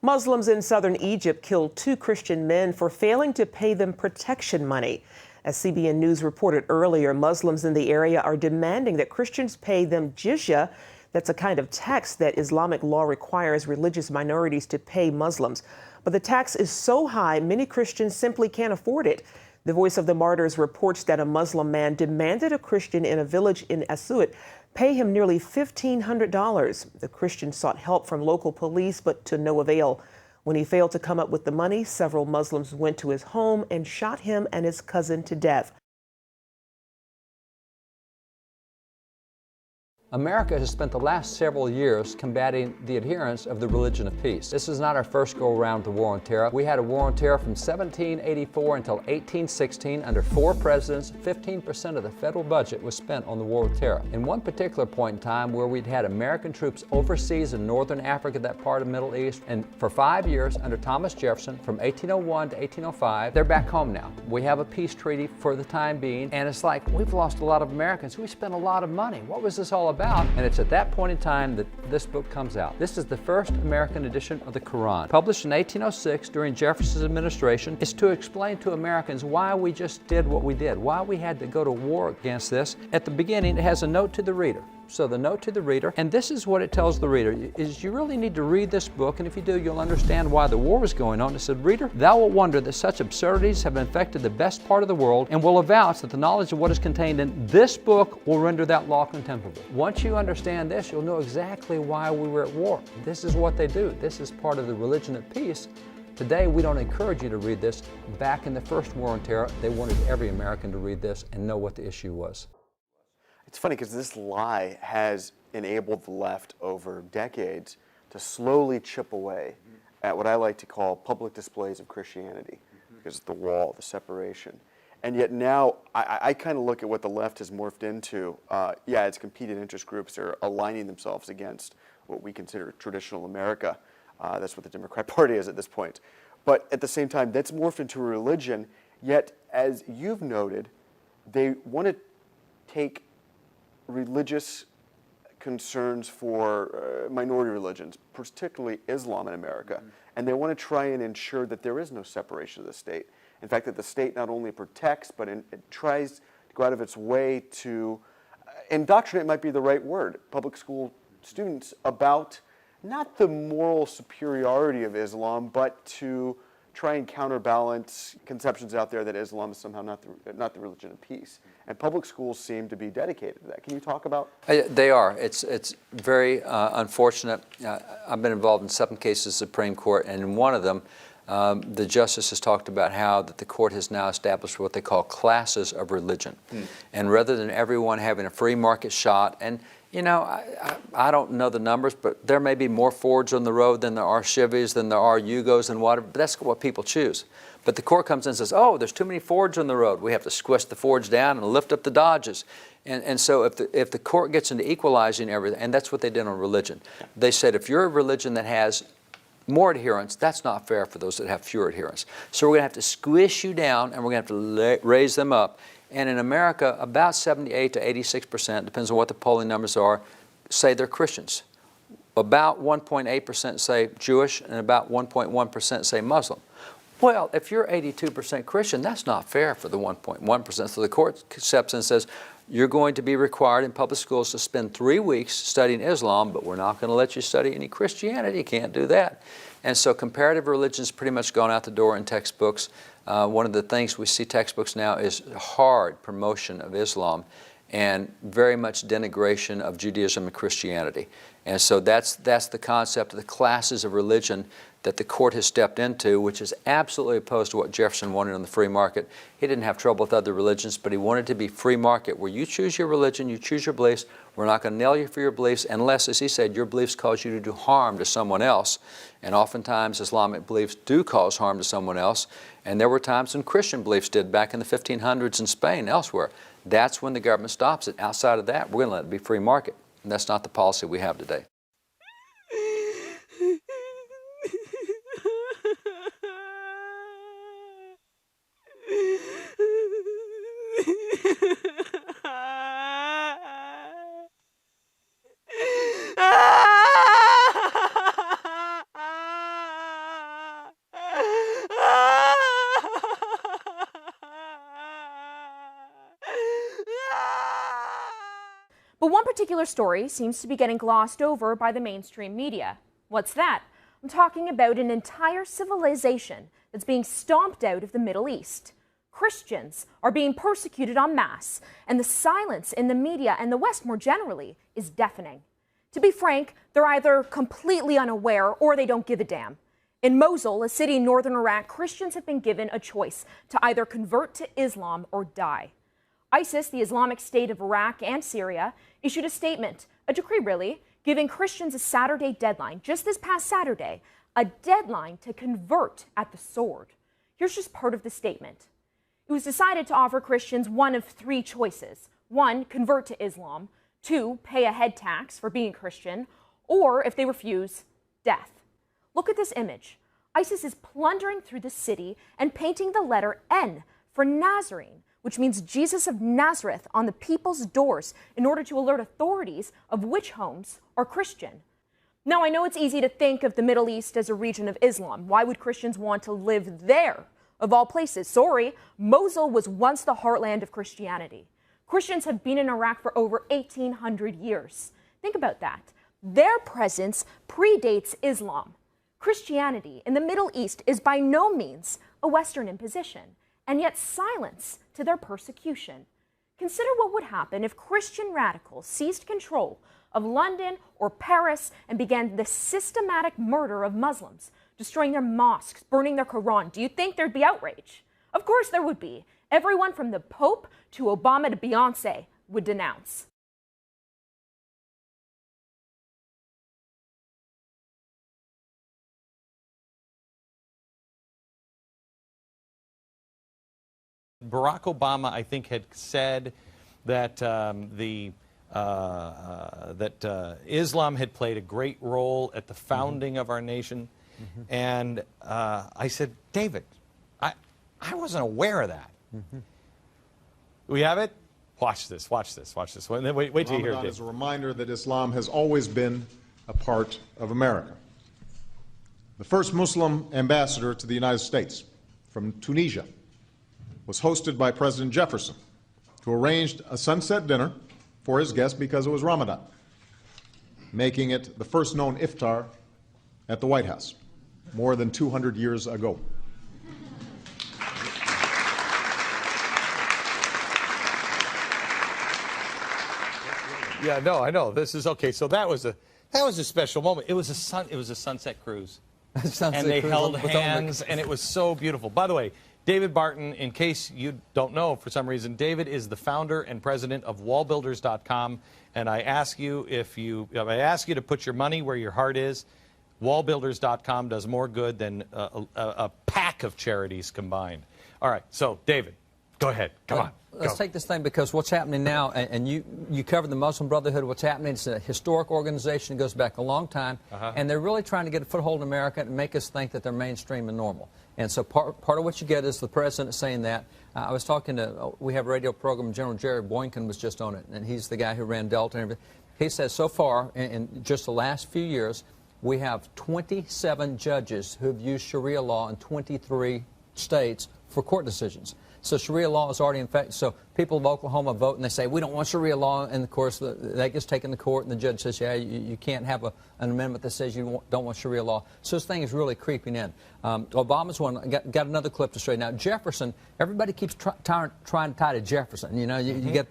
Muslims in southern Egypt killed 2 Christian men for failing to pay them protection money. As CBN News reported earlier, Muslims in the area are demanding that Christians pay them jizya. That's a kind of tax that Islamic law requires religious minorities to pay Muslims. But the tax is so high, many Christians simply can't afford it. The Voice of the Martyrs reports that a Muslim man demanded a Christian in a village in Asuit pay him nearly $1,500. The Christian sought help from local police, but to no avail. When he failed to come up with the money, several Muslims went to his home and shot him and his cousin to death. America has spent the last several years combating the adherents of the religion of peace. This is not our first go around the war on terror. We had a war on terror from 1784 until 1816. Under 4 presidents, 15% of the federal budget was spent on the war with terror. In one particular point in time where we'd had American troops overseas in northern Africa, that part of the Middle East, and for 5 years under Thomas Jefferson, from 1801 to 1805, they're back home now. We have a peace treaty for the time being, and it's like, we've lost a lot of Americans. We spent a lot of money. What was this all about? And it's at that point in time that this book comes out. This is the first American edition of the Quran. Published in 1806 during Jefferson's administration. It's to explain to Americans why we just did what we did, why we had to go to war against this. At the beginning, it has a note to the reader. So the note to the reader, and this is what it tells the reader, is you really need to read this book, and if you do, you'll understand why the war was going on. It said, "Reader, thou wilt wonder that such absurdities have infected the best part of the world, and will avouch that the knowledge of what is contained in this book will render that law contemptible." Once you understand this, you'll know exactly why we were at war. This is what they do. This is part of the religion of peace. Today, we don't encourage you to read this. Back in the first war on terror, they wanted every American to read this and know what the issue was. It's funny because this lie has enabled the left over decades to slowly chip away at what I like to call public displays of Christianity, because the wall, the separation. And yet now I kind of look at what the left has morphed into. Yeah, it's competing interest groups are aligning themselves against what we consider traditional America. That's what the Democrat Party is at this point. But at the same time, that's morphed into a religion. Yet, as you've noted, they want to take religious concerns for minority religions, particularly Islam in America, and they want to try and ensure that there is no separation of the state. In fact, that the state not only protects, but it tries to go out of its way to indoctrinate, might be the right word, public school students about not the moral superiority of Islam, but to try and counterbalance conceptions out there that Islam is somehow not the religion of peace. And public schools seem to be dedicated to that. Can you talk about? They are. It's very unfortunate. I've been involved in 7 cases Supreme Court, and in one of them, the justice has talked about how that the court has now established what they call classes of religion. And rather than everyone having a free market shot, and you know, I don't know the numbers, but there may be more Fords on the road than there are Chevys, than there are Yugos and whatever, but that's what people choose. But the court comes in and says, oh, there's too many Fords on the road. We have to squish the Fords down and lift up the Dodges. And so if the court gets into equalizing everything, and that's what they did on religion. They said if you're a religion that has more adherents, that's not fair for those that have fewer adherents. So we're going to have to squish you down, and we're going to have to raise them up. And in America, about 78 to 86%, depends on what the polling numbers are, say they're Christians. About 1.8% say Jewish, and about 1.1% say Muslim. Well, if you're 82% Christian, that's not fair for the 1.1%. So the court steps in and says, you're going to be required in public schools to spend 3 weeks studying Islam, but we're not going to let you study any Christianity. You can't do that. And so comparative religion has pretty much gone out the door in textbooks. One of the things we see textbooks now is hard promotion of Islam and very much denigration of Judaism and Christianity. And so that's the concept of the classes of religion that the court has stepped into, which is absolutely opposed to what Jefferson wanted on the free market. He didn't have trouble with other religions, but he wanted to be free market, where you choose your religion, you choose your beliefs. We're not going to nail you for your beliefs unless, as he said, your beliefs cause you to do harm to someone else. And oftentimes Islamic beliefs do cause harm to someone else. And there were times when Christian beliefs did back in the 1500s in Spain and elsewhere. That's when the government stops it. Outside of that, we're going to let it be free market. And that's not the policy we have today. one particular story seems to be getting glossed over by the mainstream media. What's that? I'm talking about an entire civilization that's being stomped out of the Middle East. Christians are being persecuted en masse, and the silence in the media and the West more generally is deafening. To be frank, they're either completely unaware or they don't give a damn. In Mosul, a city in northern Iraq, Christians have been given a choice to either convert to Islam or die. ISIS, the Islamic State of Iraq and Syria, issued a statement, a decree really, giving Christians a Saturday deadline, just this past Saturday, a deadline to convert at the sword. Here's just part of the statement. It was decided to offer Christians one of three choices. One, convert to Islam. Two, pay a head tax for being Christian. Or, if they refuse, death. Look at this image. ISIS is plundering through the city and painting the letter N for Nazarene, which means Jesus of Nazareth, on the people's doors in order to alert authorities of which homes are Christian. Now, I know it's easy to think of the Middle East as a region of Islam. Why would Christians want to live there? Of all places, sorry, Mosul was once the heartland of Christianity. Christians have been in Iraq for over 1,800 years. Think about that. Their presence predates Islam. Christianity in the Middle East is by no means a Western imposition, and yet silence to their persecution. Consider what would happen if Christian radicals seized control of London or Paris and began the systematic murder of Muslims, destroying their mosques, burning their Quran. Do you think there'd be outrage? Of course there would be. Everyone from the Pope to Obama to Beyonce would denounce. Barack Obama, I think, had said that Islam had played a great role at the founding of our nation. And I said, David, I wasn't aware of that. We have it? Watch this, watch this, watch this. Wait till you hear it. Ramadan is a reminder that Islam has always been a part of America. The first Muslim ambassador to the United States from Tunisia was hosted by President Jefferson, who arranged a sunset dinner for his guests because it was Ramadan, making it the first known iftar at the White House more than 200 years ago. Yeah, no, I know. This is okay. So that was a special moment. It was a sunset cruise. And they held hands, and it was so beautiful. By the way, David Barton, in case you don't know for some reason, David is the founder and president of wallbuilders.com, and I ask you to put your money where your heart is. Wallbuilders.com does more good than a pack of charities combined. All right, so David, go ahead. Come on. Let's take this thing, because what's happening now, and you covered the Muslim Brotherhood. What's happening, it's a historic organization that goes back a long time, and they're really trying to get a foothold in America and make us think that they're mainstream and normal. And so part of what you get is the president saying that. I was talking to, we have a radio program, General Jerry Boykin was just on it, and he's the guy who ran Delta and everything. He says so far, in just the last few years, we have 27 judges who have used Sharia law in 23 states for court decisions. So Sharia law is already in effect. So people of Oklahoma vote and they say, we don't want Sharia law. And of course, that gets taken to court and the judge says, yeah, you can't have an amendment that says you don't want Sharia law. So this thing is really creeping in. Obama's one, got another clip to show you. Now, Jefferson, everybody keeps trying to tie to Jefferson. You know, you get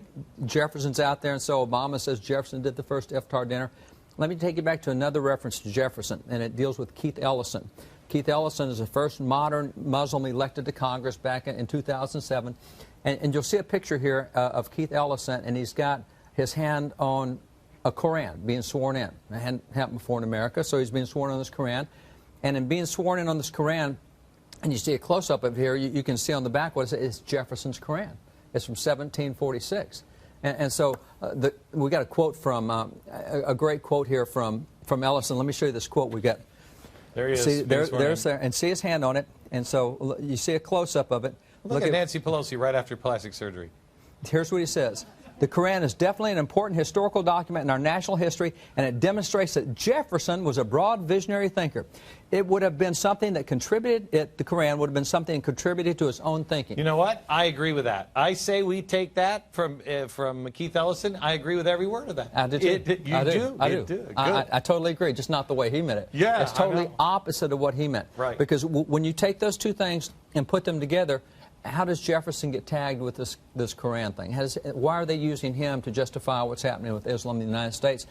Jefferson's out there, and so Obama says Jefferson did the first iftar dinner. Let me take you back to another reference to Jefferson, and it deals with Keith Ellison. Keith Ellison is the first modern Muslim elected to Congress back in 2007. And you'll see a picture here of Keith Ellison, and he's got his hand on a Koran, being sworn in. It hadn't happened before in America, so he's being sworn on this Koran. And in being sworn in on this Koran, and you see a close-up of here, you can see on the back what it says, it's Jefferson's Koran. It's from 1746. And so we got a quote from, a great quote here from Ellison. Let me show you this quote we got. There he is. See, there's there, and see his hand on it. And so you see a close-up of it. Look at Nancy Pelosi right after plastic surgery. Here's what he says. The Quran is definitely an important historical document in our national history, and it demonstrates that Jefferson was a broad visionary thinker. It would have been something that contributed, the Quran would have been something that contributed to his own thinking. You know what? I agree with that. I say we take that from Keith Ellison. I agree with every word of that. I do too. You do? I do. I totally agree, just not the way he meant it. Yeah, it's totally opposite of what he meant. Right. Because when you take those two things and put them together, how does Jefferson get tagged with this Quran thing? Why are they using him to justify what's happening with Islam in the United States?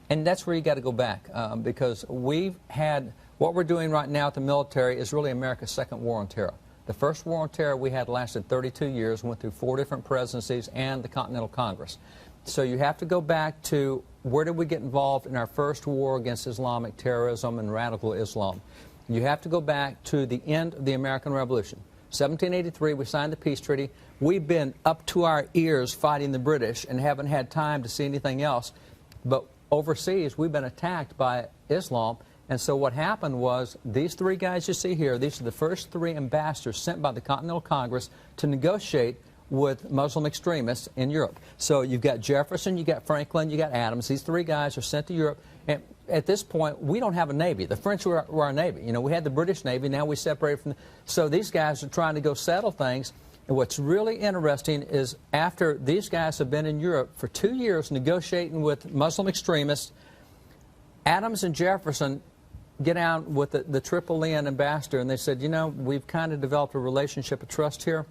And that's where you got to go back, because we've had, what we're doing right now at the military is really America's second war on terror. The first war on terror we had lasted 32 years, went through 4 different presidencies and the Continental Congress. So you have to go back to where did we get involved in our first war against Islamic terrorism and radical Islam. You have to go back to the end of the American Revolution. 1783, we signed the peace treaty. We've been up to our ears fighting the British and haven't had time to see anything else. But overseas, we've been attacked by Islam. And so what happened was these 3 guys you see here, these are the first 3 ambassadors sent by the Continental Congress to negotiate with Muslim extremists in Europe. So you've got Jefferson, you've got Franklin, you've got Adams. These 3 guys are sent to Europe. And at this point, we don't have a Navy. The French were our Navy. You know, we had the British Navy. Now we separated from so these guys are trying to go settle things. And what's really interesting is after these guys have been in Europe for 2 years negotiating with Muslim extremists, Adams and Jefferson get out with the Tripolitan ambassador, and they said, you know, we've kind of developed a relationship of trust here.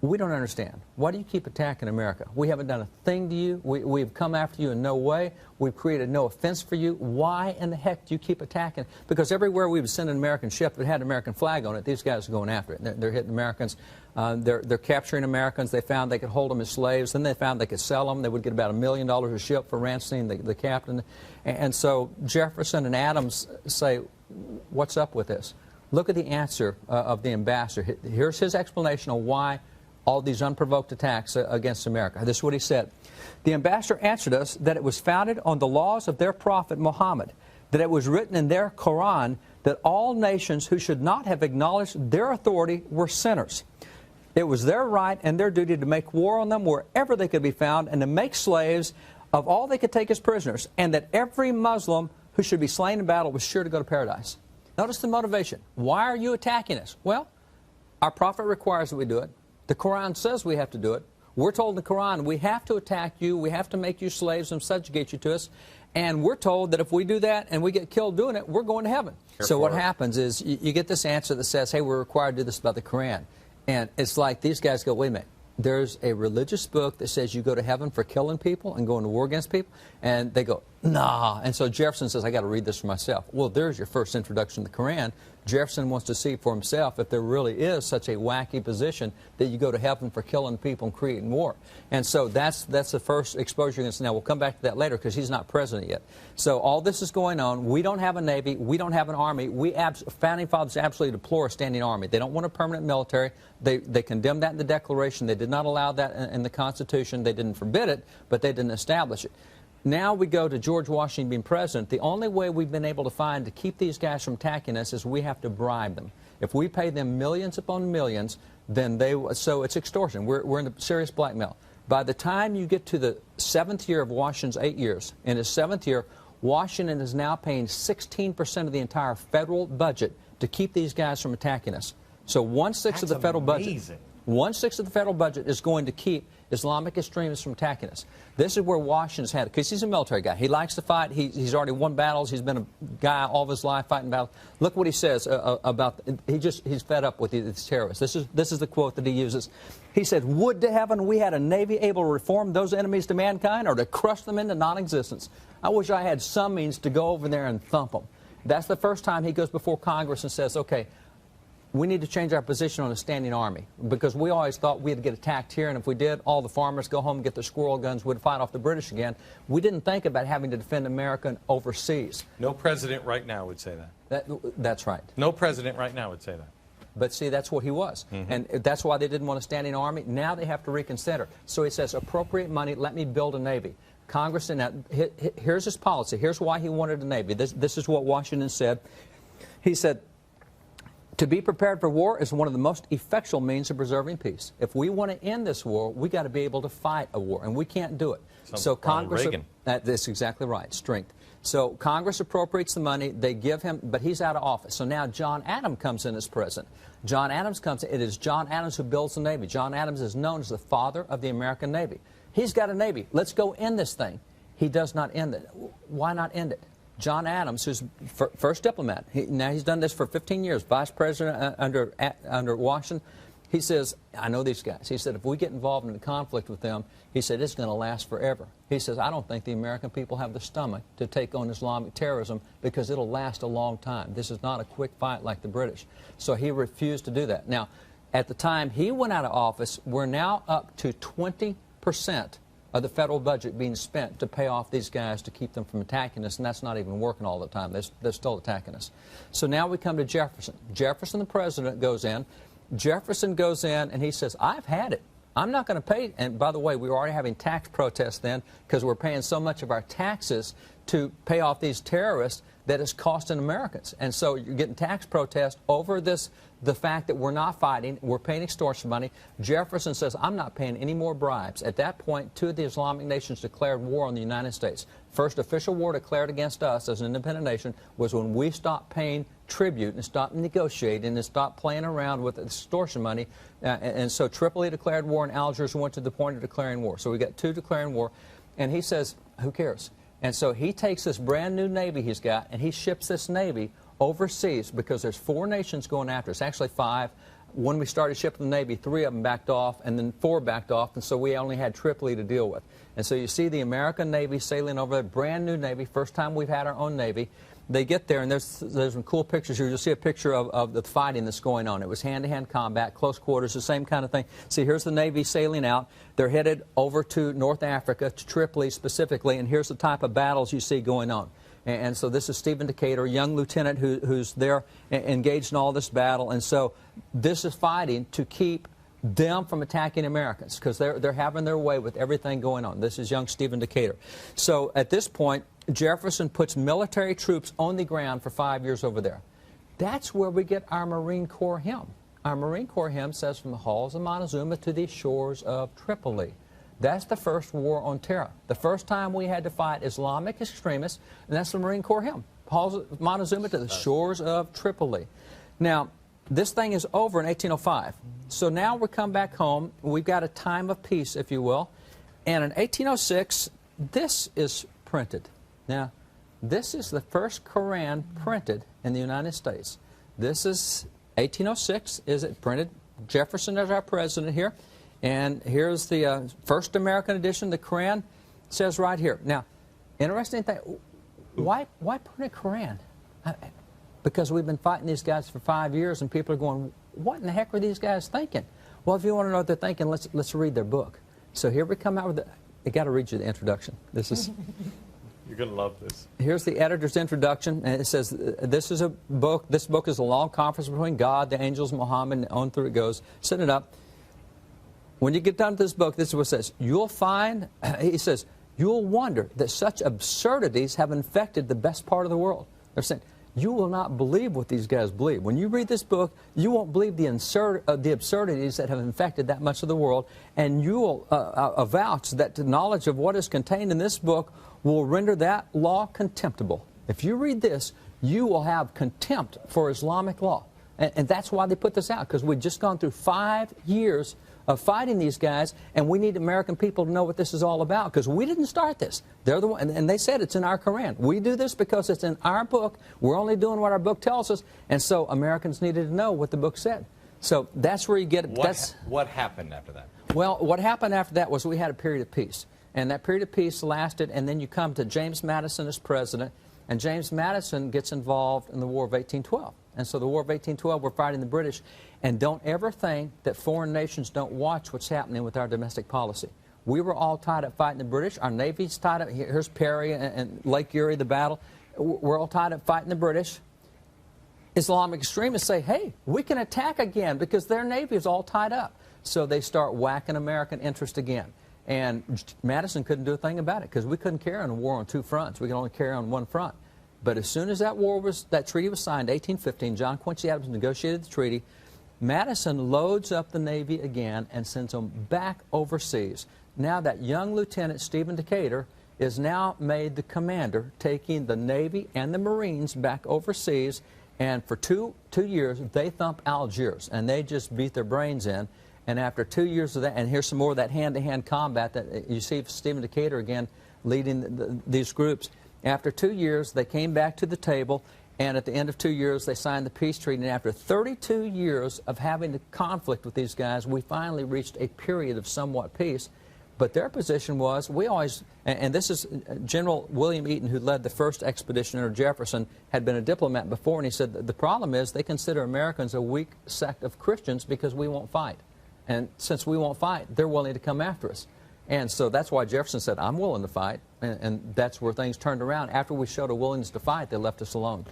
We don't understand. Why do you keep attacking America? We haven't done a thing to you. We've come after you in no way. We've created no offense for you. Why in the heck do you keep attacking? Because everywhere we would send an American ship that had an American flag on it, these guys are going after it. They're hitting Americans. They're capturing Americans. They found they could hold them as slaves. Then they found they could sell them. They would get about $1 million a ship for ransoming the captain. And so Jefferson and Adams say, what's up with this? Look at the answer of the ambassador. Here's his explanation of why all these unprovoked attacks against America. This is what he said. The ambassador answered us that it was founded on the laws of their prophet Muhammad, that it was written in their Quran that all nations who should not have acknowledged their authority were sinners. It was their right and their duty to make war on them wherever they could be found and to make slaves of all they could take as prisoners, and that every Muslim who should be slain in battle was sure to go to paradise. Notice the motivation. Why are you attacking us? Well, our prophet requires that we do it. The Quran says we have to do it. We're told in the Quran we have to attack you, we have to make you slaves and subjugate you to us. And we're told that if we do that and we get killed doing it, we're going to heaven. So what happens is you get this answer that says, hey, we're required to do this about the Quran. And it's like these guys go, wait a minute. There's a religious book that says you go to heaven for killing people and going to war against people. And they go, nah. And so Jefferson says, I got to read this for myself. Well, there's your first introduction to the Quran. Jefferson wants to see for himself if there really is such a wacky position that you go to heaven for killing people and creating war. And so that's the first exposure against. Now, we'll come back to that later because he's not president yet. So all this is going on. We don't have a Navy. We don't have an Army. Founding fathers absolutely deplore a standing Army. They don't want a permanent military. They condemned that in the Declaration. They did not allow that in the Constitution. They didn't forbid it, but they didn't establish it. Now we go to George Washington being president. The only way we've been able to find to keep these guys from attacking us is we have to bribe them. If we pay them millions upon millions, then so it's extortion. We're in serious blackmail. By the time you get to the 7th year of Washington's 8 years, in his 7th year, Washington is now paying 16% of the entire federal budget to keep these guys from attacking us. So 1/6 of the federal budget. 1/6 of the federal budget is going to keep Islamic extremists from attacking us. This is where Washington's had it, because he's a military guy. He likes to fight. He's already won battles. He's been a guy all of his life fighting battles. Look what he says about, he's fed up with these terrorists. This is the quote that he uses. He said, would to heaven we had a Navy able to reform those enemies to mankind or to crush them into non-existence. I wish I had some means to go over there and thump them. That's the first time he goes before Congress and says, okay, we need to change our position on a standing army, because we always thought we'd get attacked here, and if we did, all the farmers go home and get their squirrel guns, we'd fight off the British again. We didn't think about having to defend America overseas. No president right now would say that. That's right. No president right now would say that. But see, that's what he was. And that's why they didn't want a standing army. Now they have to reconsider. So he says, appropriate money, let me build a Navy. Congress, here's his policy. Here's why he wanted a Navy. This is what Washington said. He said, To be prepared for war is one of the most effectual means of preserving peace. If we want to end this war, we got to be able to fight a war, and we can't do it. So Congress, that's exactly right, strength. So Congress appropriates the money, they give him, but he's out of office. So now John Adams comes in as president. John Adams comes in. It is John Adams who builds the Navy. John Adams is known as the father of the American Navy. He's got a Navy. Let's go end this thing. He does not end it. Why not end it? John Adams, who's first diplomat, now he's done this for 15 years, vice president under Washington. He says, I know these guys. He said, if we get involved in a conflict with them, he said, it's going to last forever. He says, I don't think the American people have the stomach to take on Islamic terrorism because it'll last a long time. This is not a quick fight like the British. So he refused to do that. Now, at the time he went out of office, we're now up to 20% of the federal budget being spent to pay off these guys to keep them from attacking us, and that's not even working all the time. They're still attacking us. So now we come to Jefferson. Jefferson, the president, goes in. Jefferson goes in and he says, I've had it. I'm not going to pay. And by the way, we were already having tax protests then because we're paying so much of our taxes to pay off these terrorists that it's costing Americans. And so you're getting tax protests over this, the fact that we're not fighting, we're paying extortion money. Jefferson says, I'm not paying any more bribes. At that point, two of the Islamic nations declared war on the United States. First official war declared against us as an independent nation was when we stopped paying tribute and stopped negotiating and stopped playing around with extortion money. And so Tripoli declared war and Algiers went to the point of declaring war. So we got two declaring war. And he says, who cares? And so he takes this brand new Navy he's got and he ships this Navy overseas because there's 4 nations going after us, actually 5. When we started shipping the Navy, 3 of them backed off and then 4 backed off, and so we only had Tripoli to deal with. And so you see the American Navy sailing over, a brand new Navy, first time we've had our own Navy. They get there, and there's some cool pictures here. You'll see a picture of the fighting that's going on. It was hand-to-hand combat, close quarters, the same kind of thing. See, here's the Navy sailing out. They're headed over to North Africa, to Tripoli specifically, and here's the type of battles you see going on. And so this is Stephen Decatur, a young lieutenant who's there engaged in all this battle. And so this is fighting to keep them from attacking Americans because they're having their way with everything going on. This is young Stephen Decatur. So at this point, Jefferson puts military troops on the ground for 5 years over there. That's where we get our Marine Corps hymn. Our Marine Corps hymn says, from the halls of Montezuma to the shores of Tripoli. That's the first war on terror. The first time we had to fight Islamic extremists, and that's the Marine Corps hymn. Halls of Montezuma to the shores of Tripoli. Now, this thing is over in 1805. So now we come back home. We've got a time of peace, if you will. And in 1806, this is printed. Now, this is the first Quran printed in the United States. This is 1806. Is it printed? Jefferson is our president here. And here's the first American edition. The Quran says right here. Now, interesting thing, why print a Quran? Because we've been fighting these guys for 5 years, and people are going, what in the heck are these guys thinking? Well, if you want to know what they're thinking, let's read their book. So here we come out with I got to read you the introduction. This is... You're going to love this. Here's the editor's introduction, and it says, this is a book. This book is a long conference between God, the angels, Muhammad, and on through it goes. Set it up. When you get done with this book, this is what it says. You'll find, he says, you'll wonder that such absurdities have infected the best part of the world. They're saying, you will not believe what these guys believe. When you read this book, you won't believe the absurdities that have infected that much of the world, and you will avouch that the knowledge of what is contained in this book will render that law contemptible. If you read this, you will have contempt for Islamic law. And that's why they put this out, because we've just gone through 5 years of fighting these guys, and we need American people to know what this is all about, because we didn't start this. They're the one, and they said it's in our Quran. We do this because it's in our book. We're only doing what our book tells us, and so Americans needed to know what the book said. So that's where you get it. What happened after that? Well, what happened after that was we had a period of peace, and that period of peace lasted, and then you come to James Madison as president, and James Madison gets involved in the War of 1812. And so the War of 1812, we're fighting the British. And don't ever think that foreign nations don't watch what's happening with our domestic policy. We were all tied up fighting the British. Our Navy's tied up. Here's Perry and Lake Erie, the battle. We're all tied up fighting the British. Islamic extremists say, hey, we can attack again because their Navy is all tied up. So they start whacking American interest again. And Madison couldn't do a thing about it because we couldn't carry on a war on 2 fronts. We could only carry on 1 front. But as soon as that treaty was signed, 1815, John Quincy Adams negotiated the treaty. Madison loads up the Navy again and sends them back overseas. Now that young Lieutenant Stephen Decatur is now made the commander, taking the Navy and the Marines back overseas. And for two years, they thump Algiers, and they just beat their brains in. And after 2 years of that, and here's some more of that hand-to-hand combat that you see Stephen Decatur again leading these groups. After 2 years, they came back to the table, and at the end of 2 years, they signed the peace treaty. And after 32 years of having a conflict with these guys, we finally reached a period of somewhat peace. But their position was, we always, and this is General William Eaton, who led the first expedition under Jefferson, had been a diplomat before, and he said the problem is they consider Americans a weak sect of Christians because we won't fight. And since we won't fight, they're willing to come after us. And so that's why Jefferson said, I'm willing to fight, and that's where things turned around. After we showed a willingness to fight, they left us alone.